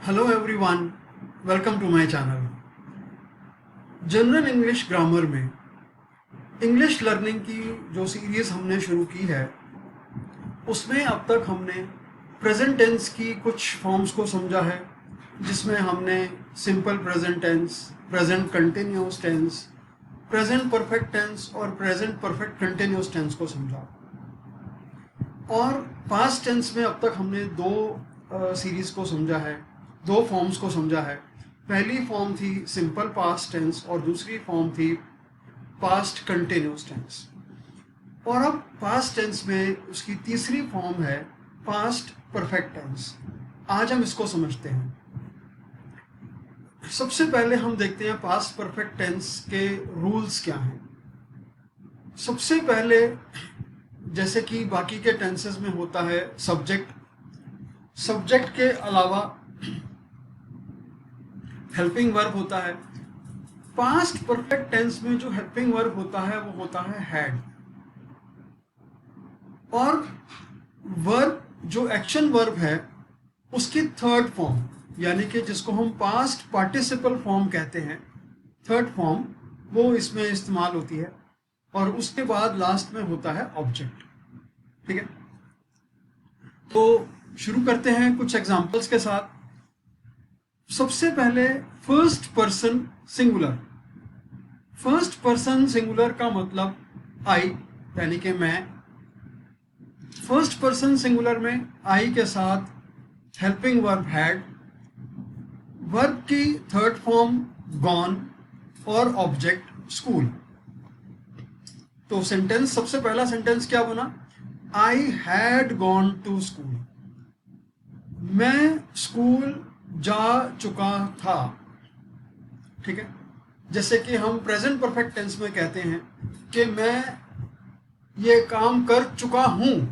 Hello everyone, welcome to my channel. General English grammar में English learning की जो series हमने शुरू की है उसमें अब तक हमने प्रेजेंट टेंस की कुछ फॉर्म्स को समझा है, जिसमें हमने simple present tense, present continuous tense, present perfect tense और प्रेजेंट परफेक्ट कंटिन्यूअस टेंस को समझा। और पास्ट टेंस में अब तक हमने दो सीरीज़ को समझा है, दो फॉर्म्स को समझा है। पहली फॉर्म थी सिंपल पास्ट टेंस और दूसरी फॉर्म थी पास्ट कंटिन्यूअस टेंस। और अब पास्ट टेंस में उसकी तीसरी फॉर्म है पास्ट परफेक्ट टेंस। आज हम इसको समझते हैं। सबसे पहले हम देखते हैं पास्ट परफेक्ट टेंस के रूल्स क्या हैं। सबसे पहले, जैसे कि बाकी के टेंसेस में होता है, सब्जेक्ट के अलावा हेल्पिंग वर्ब होता है। पास्ट परफेक्ट टेंस में जो हेल्पिंग वर्ब होता है वो होता है हैड। और वर्ब जो एक्शन वर्ब है उसकी थर्ड फॉर्म, यानी कि जिसको हम पास्ट पार्टिसिपल फॉर्म कहते हैं, थर्ड फॉर्म, वो इसमें इस्तेमाल होती है। और उसके बाद लास्ट में होता है ऑब्जेक्ट। ठीक है, तो शुरू करते हैं कुछ एग्जांपल्स के साथ। सबसे पहले first person singular. First person singular का मतलब आई, यानी कि मैं। फर्स्ट पर्सन सिंगुलर में आई के साथ हेल्पिंग वर्ब हैड, वर्ब की थर्ड फॉर्म गॉन और ऑब्जेक्ट स्कूल। तो सेंटेंस, सबसे पहला सेंटेंस क्या बना? I had gone to school. मैं स्कूल जा चुका था। ठीक है, जैसे कि हम प्रेजेंट परफेक्ट टेंस में कहते हैं कि मैं ये काम कर चुका हूं,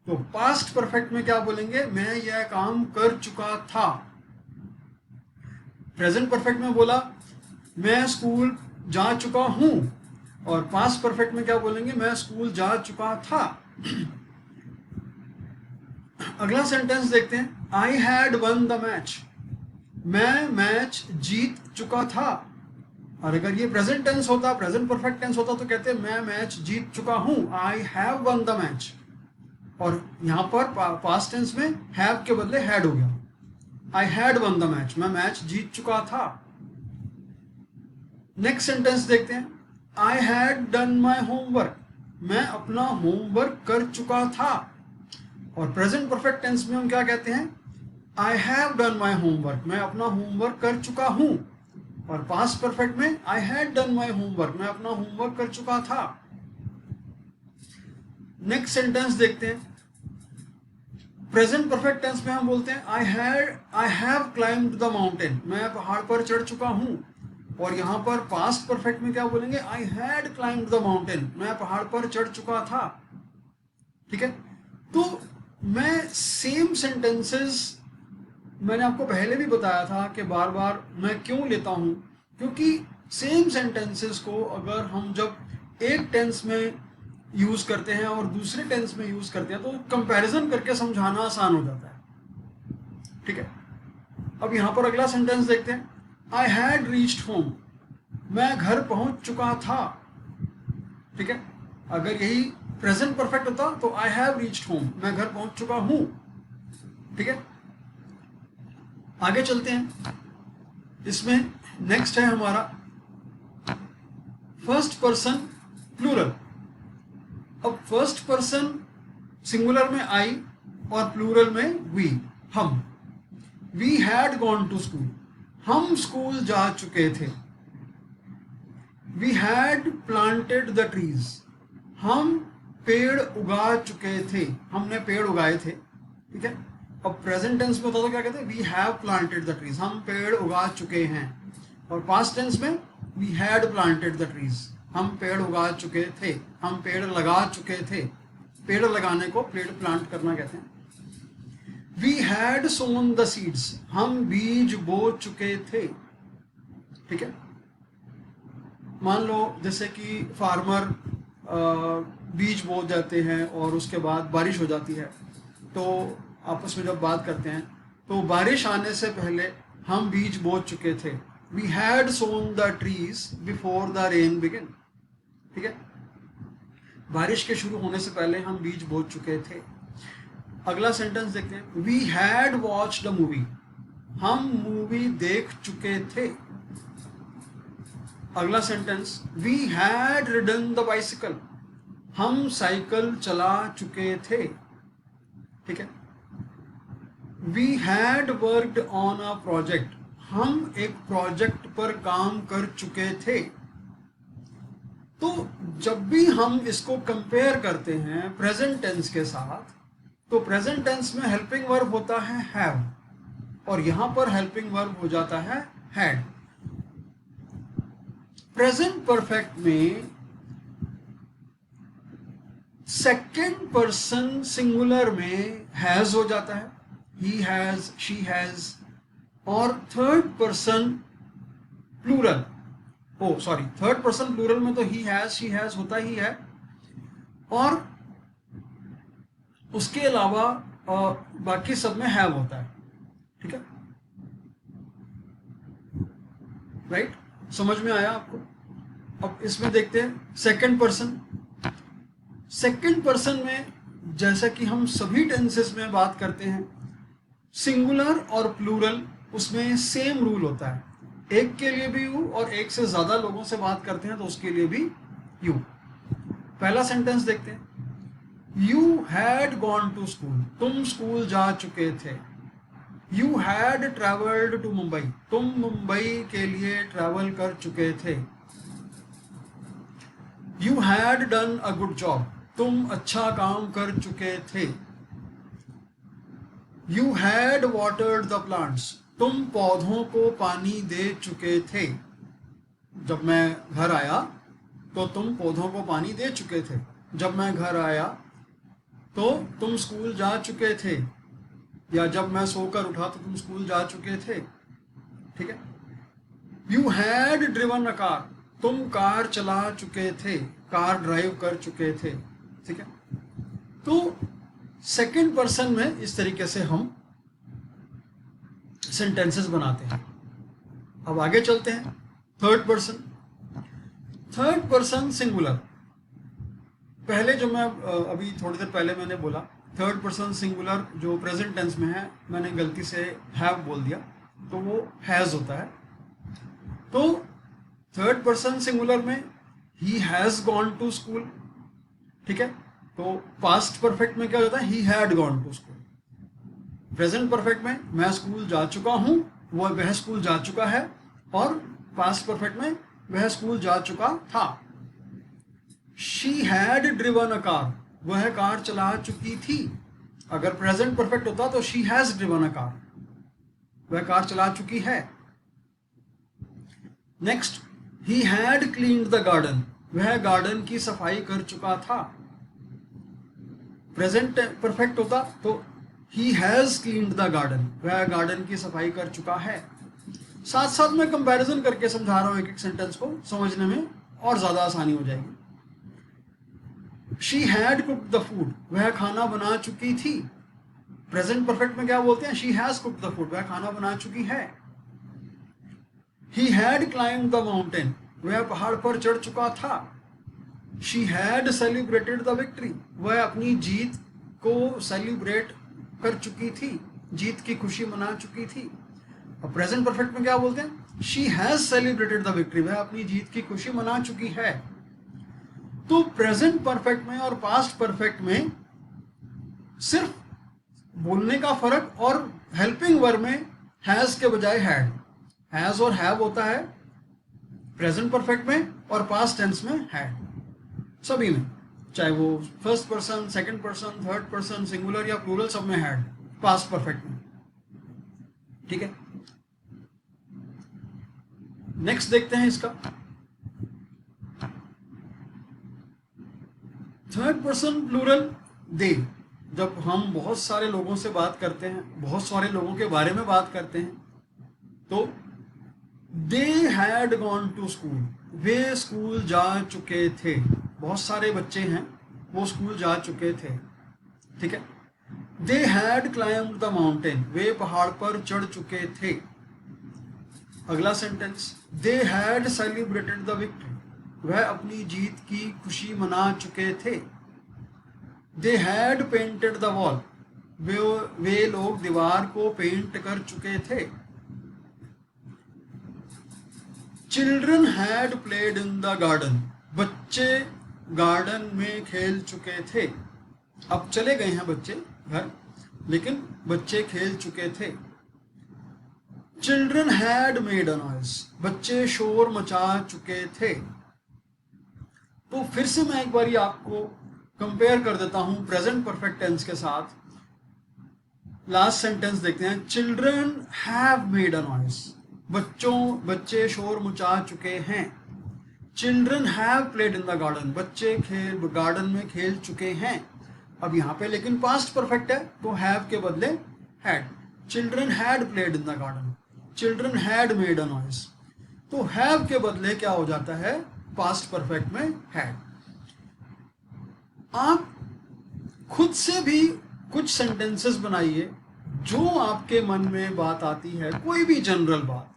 तो पास्ट परफेक्ट में क्या बोलेंगे? मैं यह काम कर चुका था। प्रेजेंट परफेक्ट में बोला मैं स्कूल जा चुका हूं, और पास्ट परफेक्ट में क्या बोलेंगे? मैं स्कूल जा चुका था। अगला सेंटेंस देखते हैं, I had one the match. मैं मैच जीत चुका था। और अगर ये प्रेजेंट टेंस होता, प्रेजेंट परफेक्ट टेंस होता, तो कहते हैं मैं मैच जीत चुका हूं, I have one the match. और यहां पर पास्ट टेंस में हैव के बदले हैड हो गया, I had one the match, मैं मैच जीत चुका था। नेक्स्ट सेंटेंस देखते हैं, I had done my homework. मैं अपना होमवर्क कर चुका था। और प्रेजेंट परफेक्ट टेंस में हम क्या कहते हैं? I have done my homework, मैं अपना होमवर्क कर चुका हूं। और पास्ट परफेक्ट में I had done my homework, मैं अपना होमवर्क कर चुका था। नेक्स्ट सेंटेंस देखते हैं, प्रेजेंट परफेक्ट टेंस में हम बोलते हैं I have climbed the mountain, मैं पहाड़ पर चढ़ चुका हूं। और यहां पर पास्ट परफेक्ट में क्या बोलेंगे? I had climbed the mountain, मैं पहाड़ पर चढ़ चुका था। ठीक है, तो मैं सेम सेंटेंसेस, मैंने आपको पहले भी बताया था कि बार बार मैं क्यों लेता हूं, क्योंकि सेम सेंटेंसेस को अगर हम जब एक टेंस में यूज करते हैं और दूसरे टेंस में यूज करते हैं तो कंपैरिजन करके समझाना आसान हो जाता है। ठीक है, अब यहां पर अगला सेंटेंस देखते हैं, आई हैड रीच्ड होम। मैं घर पहुंच चुका था। ठीक है, अगर यही प्रेजेंट परफेक्ट होता तो आई हैव रीच्ड होम, मैं घर पहुंच चुका हूं। ठीक है, आगे चलते हैं। इसमें नेक्स्ट है हमारा फर्स्ट पर्सन प्लूरल। अब फर्स्ट पर्सन सिंगुलर में आई और प्लूरल में वी, हम। We had gone to school, हम स्कूल जा चुके थे। We had planted the trees, हम पेड़ उगा चुके थे, हमने पेड़ उगाए थे। ठीक है, अब प्रेजेंट टेंस में होता तो क्या कहते हैं? We have planted the trees, हम पेड़ उगा चुके हैं। और पास्ट टेंस में we had planted the trees, हम पेड़ उगा चुके थे, हम पेड़ लगा चुके थे। पेड़ लगाने को पेड़ प्लांट करना कहते हैं। We had sown the seeds, हम बीज बो चुके थे। ठीक है, मान लो जैसे कि फार्मर बीज बो जाते हैं और उसके बाद बारिश हो जाती है, तो आपस में जब बात करते हैं तो बारिश आने से पहले हम बीज बो चुके थे। We had sown the trees before the rain begin. ठीक है, बारिश के शुरू होने से पहले हम बीज बो चुके थे। अगला सेंटेंस देखते हैं, we had watched the movie. हम मूवी देख चुके थे। अगला sentence, we had ridden the bicycle. हम साइकिल चला चुके थे। ठीक है, we had worked on a project. हम एक प्रोजेक्ट पर काम कर चुके थे। तो जब भी हम इसको कंपेयर करते हैं प्रेजेंट टेंस के साथ, तो प्रेजेंट टेंस में हेल्पिंग वर्ब होता है हैव और यहां पर हेल्पिंग वर्ब हो जाता है हैड। प्रेजेंट परफेक्ट में सेकेंड पर्सन सिंगुलर में हैज हो जाता है, ही हैज, शी हैज, और third person plural, third person plural में तो ही हैज, शी हैज होता ही है, और उसके अलावा बाकी सब में हैव होता है। ठीक है, राइट, समझ में आया आपको? अब इसमें देखते हैं सेकंड पर्सन। सेकंड पर्सन में जैसा कि हम सभी टेंसेस में बात करते हैं, सिंगुलर और प्लूरल उसमें सेम रूल होता है। एक के लिए भी यू और एक से ज्यादा लोगों से बात करते हैं तो उसके लिए भी यू। पहला सेंटेंस देखते हैं, you had gone to school. तुम स्कूल जा चुके थे। You had travelled to Mumbai. तुम मुंबई के लिए ट्रैवल कर चुके थे। You had done a good job. तुम अच्छा काम कर चुके थे। You had watered the plants. तुम पौधों को पानी दे चुके थे। जब मैं घर आया तो तुम पौधों को पानी दे चुके थे। जब मैं घर आया तो तुम स्कूल जा चुके थे, या जब मैं सोकर उठा तो तुम स्कूल जा चुके थे। ठीक है, you had driven a car. तुम कार चला चुके थे, कार ड्राइव कर चुके थे। ठीक है, तो सेकंड पर्सन में इस तरीके से हम सेंटेंसेस बनाते हैं। अब आगे चलते हैं, third person. Third person singular, पहले जो मैं अभी थोड़ी देर पहले मैंने बोला थर्ड पर्सन सिंगुलर जो प्रेजेंट टेंस में है, मैंने गलती से हैव बोल दिया तो वो हैज होता है। तो थर्ड पर्सन सिंगुलर में he has gone to school. ठीक है, तो पास्ट परफेक्ट में क्या होता है, he had gone to school. Present perfect में मैं स्कूल जा चुका हूं, वह स्कूल जा चुका है, और पास्ट परफेक्ट में वह स्कूल जा चुका था। She had driven a car. वह कार चला चुकी थी। अगर प्रेजेंट परफेक्ट होता तो she has driven a car, वह कार चला चुकी है। Next, he had cleaned the garden. वह गार्डन की सफाई कर चुका था। प्रेजेंट परफेक्ट होता तो he has cleaned the garden. वह गार्डन की सफाई कर चुका है। साथ साथ में कंपैरिजन करके समझा रहा हूं एक एक सेंटेंस को, समझने में और ज्यादा आसानी हो जाएगी। She had cooked the food. वह खाना बना चुकी थी। प्रेजेंट परफेक्ट में क्या बोलते हैं, she has cooked the food. वह खाना बना चुकी है। He had climbed the mountain. वह पहाड़ पर चढ़ चुका था। She had celebrated the victory. वह अपनी जीत को सेलिब्रेट कर चुकी थी, जीत की खुशी मना चुकी थी। अब प्रेजेंट परफेक्ट में क्या बोलते हैं, she has celebrated the victory. वह अपनी जीत की खुशी मना चुकी है। तो प्रेजेंट परफेक्ट में और पास्ट परफेक्ट में सिर्फ बोलने का फर्क, और हेल्पिंग वर्ब में हैज के बजाय हैड। हैज और हैव होता है प्रेजेंट परफेक्ट में, और पास्ट टेंस में हैड। सभी में, चाहे वो first person, second person, third person, singular या प्लूरल, सब में हैड पास्ट परफेक्ट में। ठीक है, नेक्स्ट देखते हैं इसका। थर्ड पर्सन प्लूरल दे। जब हम बहुत सारे लोगों से बात करते हैं, बहुत सारे लोगों के बारे में बात करते हैं, तो they had gone to school. वे स्कूल जा चुके थे। बहुत सारे बच्चे हैं, वो स्कूल जा चुके थे। ठीक है, they had climbed the mountain, वे पहाड़ पर चढ़ चुके थे। अगला sentence, they had celebrated the victory, वह अपनी जीत की खुशी मना चुके थे। They had painted the wall, वे लोग दीवार को पेंट कर चुके थे। Children had played in the garden, बच्चे गार्डन में खेल चुके थे। अब चले गए हैं बच्चे घर, लेकिन बच्चे खेल चुके थे। Children had made a noise, बच्चे शोर मचा चुके थे। तो फिर से मैं एक बार आपको कंपेयर कर देता हूं प्रेजेंट परफेक्ट टेंस के साथ। लास्ट सेंटेंस देखते हैं, children have made a noise, बच्चे शोर मचा चुके हैं। Children have played in the garden, बच्चे गार्डन में खेल चुके हैं। अब यहाँ पे लेकिन पास्ट परफेक्ट है तो हैव के बदले had. Children had played in the garden, children had made a noise. तो हैव के बदले क्या हो जाता है पास्ट परफेक्ट में, हैड। आप खुद से भी कुछ सेंटेंसेस बनाइए, जो आपके मन में बात आती है, कोई भी जनरल बात,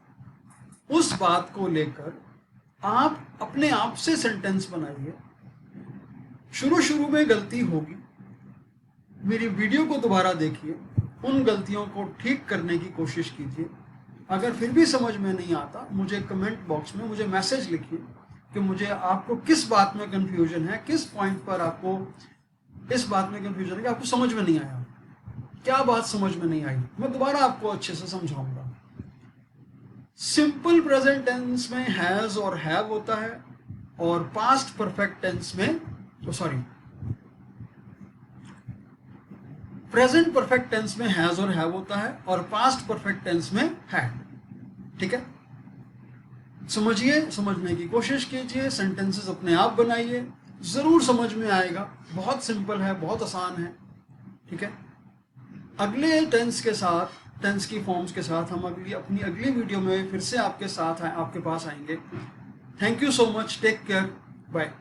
उस बात को लेकर आप अपने आप से सेंटेंस बनाइए। शुरू में गलती होगी, मेरी वीडियो को दोबारा देखिए, उन गलतियों को ठीक करने की कोशिश कीजिए। अगर फिर भी समझ में नहीं आता, मुझे कमेंट बॉक्स में मुझे मैसेज लिखिए कि मुझे आपको किस बात में कंफ्यूजन है, किस पॉइंट पर आपको इस बात में कंफ्यूजन है कि आपको समझ में नहीं आया, क्या बात समझ में नहीं आई, मैं दोबारा आपको अच्छे से समझाऊंगा। सिंपल प्रेजेंट टेंस में हैज और हैव होता है, और पास्ट परफेक्ट टेंस में प्रेजेंट परफेक्ट टेंस में हैज और हैव होता है, और पास्ट परफेक्ट टेंस में हैड। ठीक है, समझिए, समझने की कोशिश कीजिए, सेंटेंसेस अपने आप बनाइए, जरूर समझ में आएगा। बहुत सिंपल है, बहुत आसान है। ठीक है, अगले टेंस के साथ, टेंस की फॉर्म्स के साथ हम अपनी अगली वीडियो में फिर से आपके पास आएंगे। Thank you so much, take care, bye.